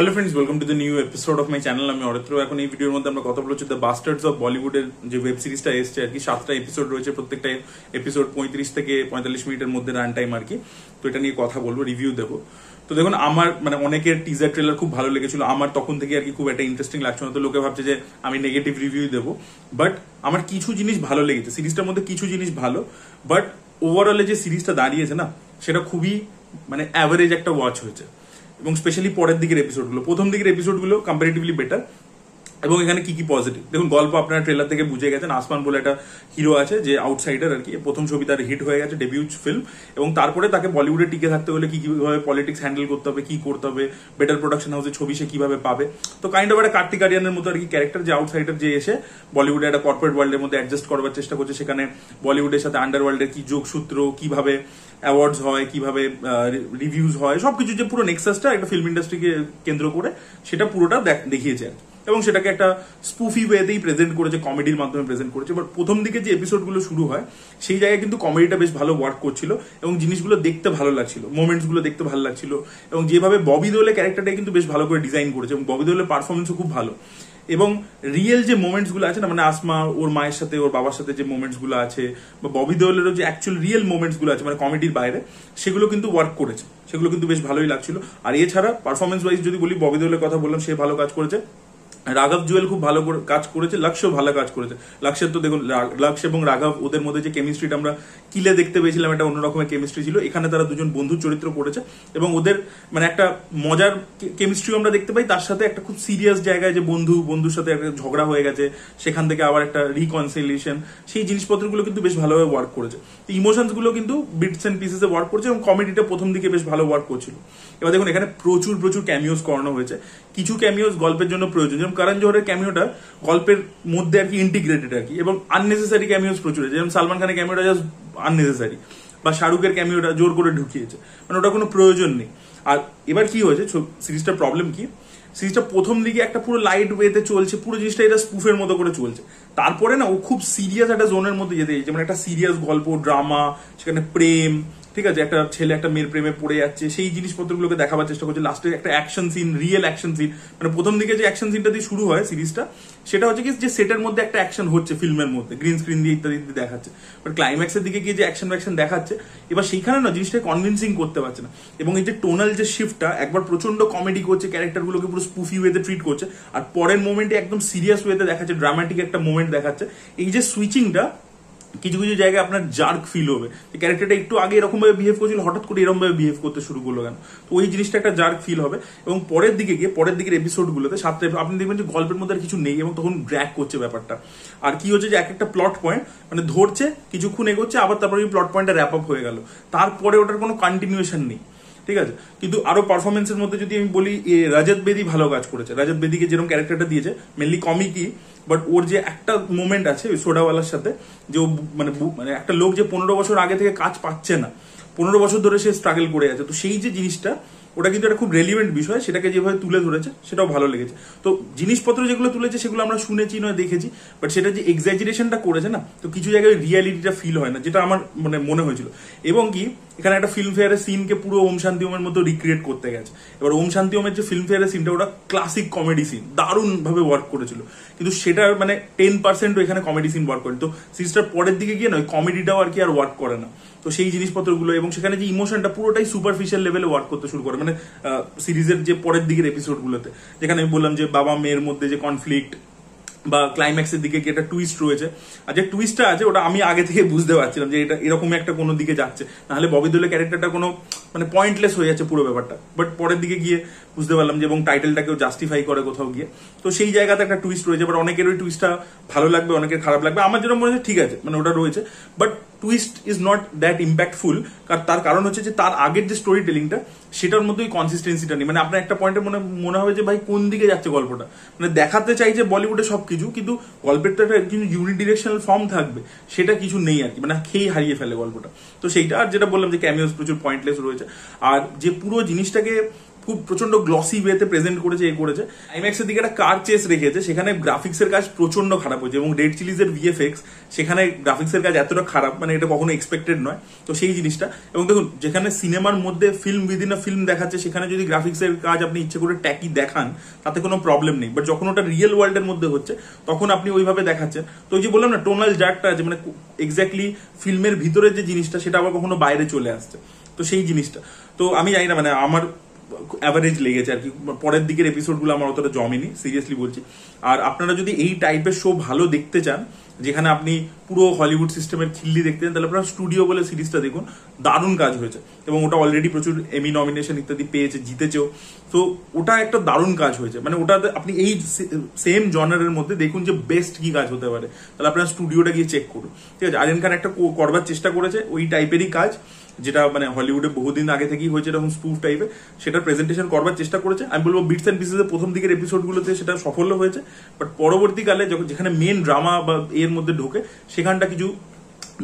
Hello friends, welcome to the new episode of my channel. আমি অরিত্র। এখন এই ভিডিওর মধ্যে আমরা কথা বলছি দ্য বাস্টার্ডস অফ বলিউডের যে ওয়েব সিরিজটা এসছে আর কি। 7টা এপিসোড রয়েছে, প্রত্যেকটা এপিসোড 35 থেকে 45 মিনিটের মধ্যে রান টাইম আর কি। তো এটা নিয়ে কথা বলবো, রিভিউ দেবো। তো দেখুন, আমার অনেকের টিজার ট্রেলার খুব ভালো লেগেছিল, আমার তখন থেকে আর কি খুব একটা ইন্টারেস্টিং লাগছে না। তো লোকে ভাবছে যে আমি নেগেটিভ রিভিউ দেবো, বাট আমার কিছু জিনিস ভালো লেগেছে সিরিজটার মধ্যে, কিছু জিনিস ভালো। বাট ওভারঅলে যে সিরিজটা দাঁড়িয়েছে না, সেটা খুবই অ্যাভারেজ একটা ওয়াচ হয়েছে। এবং স্পেশালি পরের দিকের এপিসোডগুলো, প্রথম দিকের এপিসোডগুলো কম্পারেটিভলি বেটার। এবং এখানে কি কি পজিটিভ দেখুন, গল্প আপনারা ট্রেলার থেকে বুঝে গেছেন। আসমান বলে একটা হিরো আছে যে আউটসাইডার আর কি, প্রথম ছবি তার হিট হয়ে গেছে, ডেবিউট ফিল্ম। এবং তারপরে তাকে বলিউডে টিকে থাকতে হলে কিভাবে পলিটিক্স হ্যান্ডেল করতে হবে, কি করতে হবে, বেটার প্রোডাকশন হাউসে ছবি সে কিভাবে পাবে। তো কাইন্ড অফ একটা কার্তিক আরিয়ানের মতো আর কি ক্যারেক্টার, যে আউটসাইডার, যে এসে বলিউডে একটা কর্পোরেট ওয়ার্ল্ডের মধ্যে অ্যাডজাস্ট করবার চেষ্টা করছে। সেখানে বলিউডের সাথে আন্ডারওয়ার্ল্ডের কি যোগসূত্র, কিভাবে অ্যাওয়ার্ডস হয়, কিভাবে রিভিউজ হয়, সবকিছু যে পুরো নেক্সাসটা একটা ফিল্ম ইন্ডাস্ট্রিকে কেন্দ্র করে সেটা পুরোটা দেখিয়েছে আর কি। এবং সেটাকে একটা স্পুফি ওয়েতেই প্রেজেন্ট করেছে, কমেডির মাধ্যমে প্রেজেন্ট করেছে। বাট প্রথম দিকে যে এপিসোডগুলো শুরু হয় সেই জায়গায় কিন্তু কমেডিটা বেশ ভালো ওয়ার্ক করছিল এবং জিনিসগুলো দেখতে ভালো লাগছিল, মোমেন্টস গুলো দেখতে ভালো লাগছিল। এবং যেভাবে ববি দেওলের ক্যারেক্টারটা কিন্তু বেশ ভালো করে ডিজাইন করেছে, এবং ববি দেওলের পারফরমেন্সও খুব ভালো। এবং রিয়েল যে মোমেন্টস গুলো আছে না, আসমা ওর মায়ের সাথে ওর বাবার সাথে যে মোমেন্টস গুলো আছে, বা ববি দেওলেরও যে অ্যাকচুয়াল রিয়েল মোমেন্টস গুলো আছে কমেডির বাইরে, সেগুলো কিন্তু ওয়ার্ক করেছে, সেগুলো কিন্তু বেশ ভালোই লাগছিল। আর এছাড়া পারফরমেন্স ওয়াইজ যদি বলি, ববি দেওলের কথা বললাম, সে ভালো কাজ করেছে। রাঘব জুয়েল খুব ভালো কাজ করেছে, লক্ষ্যও ভালো কাজ করেছে। লক্ষ্যের তো দেখুন, লক্ষ্য এবং রাঘব ওদের মধ্যে যে কেমিস্ট্রিটা আমরা কিলে দেখতে পেয়েছিলাম, একটা অন্যরকমের কেমিস্ট্রি ছিল। এখানে তারা দুজন বন্ধু চরিত্র করেছে এবং ওদের একটা মজার কেমিস্ট্রি আমরা দেখতে পাই। তার সাথে একটা খুব সিরিয়াস জায়গায় যে বন্ধুর সাথে একটা ঝগড়া হয়ে গেছে, সেখান থেকে আবার একটা রিকনসিলিয়েশন, সেই জিনিসপত্রগুলো কিন্তু বেশ ভালোভাবে ওয়ার্ক করেছে। ইমোশনস গুলো কিন্তু বিটস এন্ড পিসেসে ওয়ার্ক করছে এবং কমেডিটা প্রথম দিকে বেশ ভালো ওয়ার্ক করছিল। এবার দেখুন, এখানে প্রচুর ক্যামিওস করানো হয়েছে। কিছু ক্যামিওস গল্পের জন্য প্রয়োজন, যেমন করণ জোহরের ক্যামিওটা গল্পের মধ্যে আর কি ইন্টিগ্রেটেড আর কি। এবং আননেসেসারি ক্যামিওস প্রচুর, যেমন সালমান খানের ক্যামিওটা জাস্ট আননেসেসারি, বা শাহরুখের ক্যামিওটা জোর করে ঢুকিয়েছে, ওটা কোনো প্রয়োজন নেই। আর এবার কি হয়েছে, সিরিজটার প্রবলেম কি, সিরিজটা প্রথম দিকে একটা পুরো লাইট ওয়েতে চলছে, পুরো জিনিসটা এটা স্পুফের মতো করে চলছে। তারপরে না ও খুব সিরিয়াস একটা জোনের মধ্যে যেতে চাইছে, একটা সিরিয়াস গল্প, ড্রামা, সেখানে প্রেম, ঠিক আছে, একটা ছেলে একটা মেয়ের প্রেমে পড়ে যাচ্ছে, সেই জিনিসপত্রগুলোকে দেখাবার চেষ্টা করছে। লাস্টে একটা action scene, real action scene, প্রথম দিকে যে অ্যাকশন সিনটা দিয়ে শুরু হয় সিরিজটা, সেটা হচ্ছে কি যে সেটের মধ্যে একটা অ্যাকশন হচ্ছে, ফিল্মের মধ্যে গ্রিন স্ক্রিন দিয়ে ইত্যাদি দেখাচ্ছে। বাট ক্লাইম্যাক্সের দিকে গিয়ে যে অ্যাকশন দেখাচ্ছে, এবার সেইখানে না জিনিসটা কনভিন্সিং করতে পারছে না। এবং এই যে টোনাল যে শিফটটা, একবার প্রচন্ড কমেডি করছে, ক্যারেক্টারগুলোকে পুরো স্পুফি ওয়েতে ট্রিট করছে, আর পরের মোমেন্টে একদম সিরিয়াস ওয়েতে দেখাচ্ছে, ড্রামাটিক একটা মোমেন্ট দেখাচ্ছে। এই যে সুইচিংটা, কিছু কিছু জায়গায় আপনার জার্ক ফিল হবে, ক্যারেক্টারটা একটু আগে এরকম ভাবে বিহেভ করছিল, হঠাৎ করে এরকম ভাবে বিহেভ করতে শুরু করলো কেন। তো ওই জিনিসটা একটা জার্ক ফিল হবে। এবং পরের দিকের এপিসোডগুলোতে, 7টা আপনি দেখবেন যে গল্পের মধ্যে আর কিছু নেই, এবং তখন ড্র্যাগ করছে ব্যাপারটা। আর কি হচ্ছে যে একটা প্লট পয়েন্ট ধরছে, কিছুক্ষণ এগোচ্ছে, আবার তারপরে ওই প্লট পয়েন্টটা র্যাপ আপ হয়ে গেল, তারপরে ওটার কোনো কন্টিনিউশন নেই, ঠিক আছে। কিন্তু আরো পারফরমেন্সের মধ্যে যদি আমি বলি, রজত বেদি ভালো কাজ করেছে। রজত বেদিকে যেরকম ক্যারেক্টারটা দিয়েছে, মেনলি কমিকই, বাট ওর যে একটা মোমেন্ট আছে ওই সোডাওয়ালার সাথে, যে ও একটা লোক যে 15 বছর আগে থেকে কাজ পাচ্ছে না, 15 বছর ধরে সে স্ট্রাগল করে আছে, তো সেই যে জিনিসটা, ওটা কিন্তু একটা খুব রেলিভেন্ট বিষয়, সেটাকে যেভাবে তুলে ধরেছে সেটাও ভালো লেগেছে। তো জিনিসপত্র যেগুলো তুলেছে সেগুলো আমরা শুনেছি নয় দেখেছি, বাট সেটা যে এক্সাজারেশনটা করেছে না, তো কিছু জায়গায় রিয়ালিটিটা ফিল হয় না, যেটা আমার মনে হয়েছিল। এবং কি এখানে একটা ফিল্ম ফেয়ারের সিনকে পুরো ওম শান্তি ওমের মতো রিক্রিয়েট করতে গেছে। এবার ওম শান্তি ওমের যে ফিল্ম ফেয়ারের সিনটা, ওটা ক্লাসিক কমেডি সিন, দারুণ ভাবে ওয়ার্ক করেছিল। কিন্তু সেটার 10% এখানে কমেডি সিন ওয়ার্ক করে। তো সিরিজটার পরের দিকে গিয়ে নয়, কমেডিটাও আর কি আর ওয়ার্ক করে না। তো সেই জিনিসপত্রগুলো, এবং সেখানে যে ইমোশনটা পুরোটাই সুপারফিশিয়াল লেভেলে ওয়ার্ক করতে শুরু করে, সিরিজের যে পরের দিকের এপিসোডগুলোতে, যেখানে আমি বললাম যে বাবা মেয়ের মধ্যে যে কনফ্লিক্ট, বা ক্লাইম্যাক্সের দিকে কি একটা টুইস্ট রয়েছে, আর যে টুইস্টটা আছে ওটা আমি আগে থেকে বুঝতে পারছিলাম যে এটা এরকম একটা কোনো দিকে যাচ্ছে, নাহলে ববি দেওলের ক্যারেক্টারটা কোনো পয়েন্টলেস হয়ে যাচ্ছে পুরো ব্যাপারটা। বাট পরের দিকে গিয়ে বুঝতে পারলাম যে, এবং টাইটেলটাকেও জাস্টিফাই করে কোথাও গিয়ে, তো সেই জায়গাতে একটা টুইস্ট রয়েছে। বাট অনেকের ওই টুইস্টটা ভালো লাগবে, অনেকের খারাপ লাগবে। আমার যেটা মনে হচ্ছে ঠিক আছে, ওটা রয়েছে, but twist is not that impactful. তার কারণ হচ্ছে যে তার আগের যে স্টোরি টেলিংটা, সেটার মধ্যে ওই কনসিস্টেন্সিটা নেই। আপনার একটা পয়েন্টে মনে হবে যে ভাই কোন দিকে যাচ্ছে গল্পটা, দেখাতে চাইছে বলিউডে সবকিছু, কিন্তু গল্পের তো একটা ইউনিডিরেকশনাল ফর্ম থাকবে, সেটা কিছু নেই আর কি, খেয়ে হারিয়ে ফেলে গল্পটা। তো সেইটা, আর যেটা বললাম যে ক্যামিওস প্রচুর পয়েন্টলেস রয়েছে, আর যে পুরো জিনিসটাকে খুব প্রচন্ড গ্লসি ওয়েতে প্রেজেন্ট করেছে, করেছে। আইম্যাক্সের দিকে একটা কার চেস রেখেছে, সেখানে গ্রাফিক্সের কাজ প্রচন্ড খারাপ হয়েছে, এবং রেড চিলিজের ভিএফএক্স সেখানে গ্রাফিক্সের কাজ এতটা খারাপ, মানে এটা কখনো এক্সপেক্টেড নয়। তো সেই জিনিসটা, এবং দেখুন যেখানে সিনেমার মধ্যে ফিল্ম উইদিন আ ফিল্ম দেখাচ্ছে, সেখানে যদি গ্রাফিক্সের কাজ আপনি ইচ্ছে করে ট্যাকি দেখান তাতে কোনো প্রবলেম নেই, বাট যখন ওটা রিয়েল ওয়ার্ল্ডের মধ্যে হচ্ছে তখন আপনি ওইভাবে দেখাচ্ছেন। তো ওই যে বললাম না, টোনাল জার্কটা আছে, মানে এক্স্যাক্টলি ফিল্মের ভিতরের যে জিনিসটা সেটা আবার কখনো বাইরে চলে আসছে। তো সেই জিনিসটা তো আমি জানি না, মানে আমার অ্যাভারেজ লেগেছে আর কি, পরের দিকের এপিসোডগুলো আমার অতটা জমেনি, সিরিয়াসলি বলছি। আর আপনারা যদি এই টাইপের শো ভালো দেখতে চান, যেখানে আপনি পুরো হলিউড সিস্টেমের খিল্লি দেখতে চান, তাহলে আপনারা স্টুডিও বলে সিরিজটা দেখুন, দারুণ কাজ হয়েছে, এবং ওটা অলরেডি প্রচুর এমি নমিনেশন ইত্যাদি পেয়েছে, জিতেছেও। তো ওটা একটা দারুণ কাজ হয়েছে, মানে ওটাতে আপনি এই সেম জনারের মধ্যে দেখুন যে বেস্ট কি কাজ হতে পারে, তাহলে আপনারা স্টুডিওটা গিয়ে চেক করুন, ঠিক আছে। আরিয়ান খান একটা করবার চেষ্টা করেছে ওই টাইপেরই কাজ, যেটা মানে হলিউডে বহুদিন আগে থেকেই হয়েছে এরকম স্পুফ টাইপের, সেটা প্রেজেন্টেশন করবার চেষ্টা করেছে। আমি বলবো বিটস অ্যান্ড পিসেসের প্রথম দিকের এপিসোডগুলোতে সেটা সফল হয়েছে, বাট পরবর্তীকালে যখন যেখানে মেন ড্রামা বা এর মধ্যে ঢোকে সেখানটা কিছু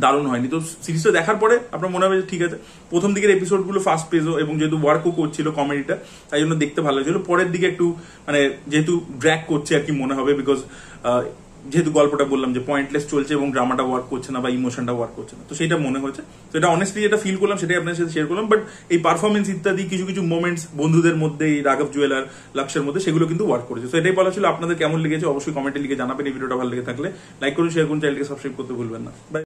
দারুণ হয়নি। তো সিরিজটা দেখার পরে আপনার মনে হবে যে ঠিক আছে, প্রথম দিকের এপিসোডগুলো ফাস্ট পেজও, এবং যেহেতু ওয়ার্কও করছিল কমেডিটা, তাই জন্য দেখতে ভালো লাগছিল। পরের দিকে একটু মানে যেহেতু ড্র্যাক করছে আর কি মনে হবে, বিকজ যেহেতু গল্পটা বললাম যে পয়েন্টলেস চলছে এবং ড্রামাটা ওয়ার্ক করছে না বা ইমোশনটা ওয়ার্ক করছে না, তো সেটা মনে হচ্ছে। তো এটা অনেস্টলি যেটা ফিল করলাম সেটাই আপনার সাথে শেয়ার করলাম। বাট এই পারফরমেন্স ইত্যাদি কিছু কিছু মোমেন্টস বন্ধুদের মধ্যে, এই রাঘব জুয়েলার লাক্সের মধ্যে, সেগুলো কিন্তু ওয়ার্ক করেছে। তো এটাই বলা ছিল, আপনাদের কেমন লেগেছে অবশ্যই কমেন্টে লিখে জানাবেন। এই ভিডিওটা ভালো লেগে থাকলে লাইক করুন, শেয়ার করুন, চ্যানেলকে সাবস্ক্রাইব করতে ভুলবেন না। বাই।